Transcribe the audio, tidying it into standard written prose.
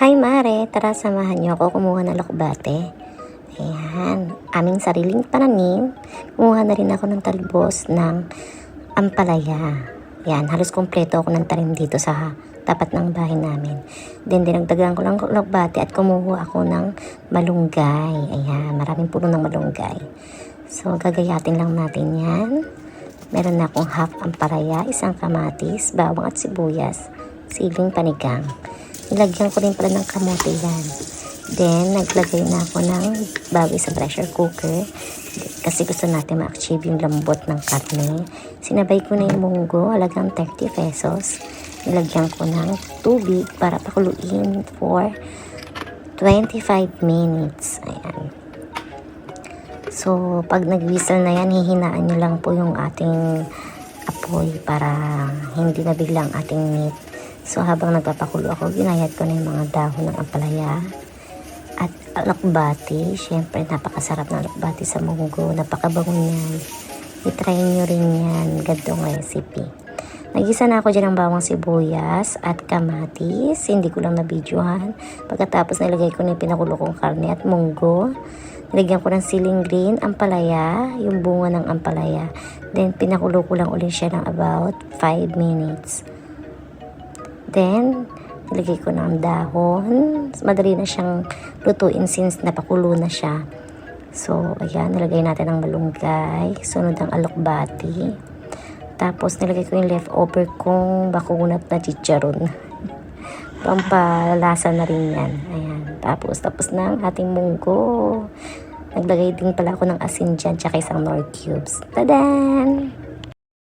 Hi Mare, tara samahan niyo ako kumuha ng lokbate. Ayan, aming sariling pananim. Kumuha na rin ako ng talbos ng ampalaya. Ayan, halos kompleto ako ng tanim dito sa tapat ng bahay namin. Then dinagdagan ko lang lokbate at kumuha ako ng malunggay. Ayan, maraming puno ng malunggay. So, gagayatin lang natin yan. Meron na akong half ampalaya, isang kamatis, bawang at sibuyas, siling panigang. Nilagyan ko rin pala ng kamote yan. Then, naglagay na ako ng baboy sa pressure cooker. Kasi gusto natin ma-achieve yung lambot ng karne. Sinabay ko na yung munggo, halagang 30 pesos. Nilagyan ko ng tubig para pakuluin for 25 minutes. Ayan. So, pag nag-whistle na yan, hihinaan nyo lang po yung ating apoy para hindi na biglang ating meat. So, habang nagpapakulo ako, ginayat ko na yung mga dahon ng ampalaya at lokbati. Siyempre, napakasarap ng lokbati sa munggo. Napakabango niyan. I-try nyo rin yan. Gandong recipe. Nagisa na ako dyan ng bawang sibuyas at kamatis. Hindi ko lang na-videohan. Pagkatapos, nilagay ko na yung pinakulo kong karne at munggo. Nilagyan ko ng siling green, ampalaya, yung bunga ng ampalaya. Then, pinakulo ko lang ulit siya ng about 5 minutes. Then, nilagay ko ng dahon. Madali na siyang lutuin since napakulo na siya. So, ayan, nilagay natin ang malunggay. Sunod ang alokbati. Tapos, nilagay ko yung leftover kong bakunat na chicharon. Pampalasa na rin yan. Ayan. Tapos na ang ating munggo. Naglagay din pala ako ng asin dyan, tsaka isang Knorr cubes. Tadan!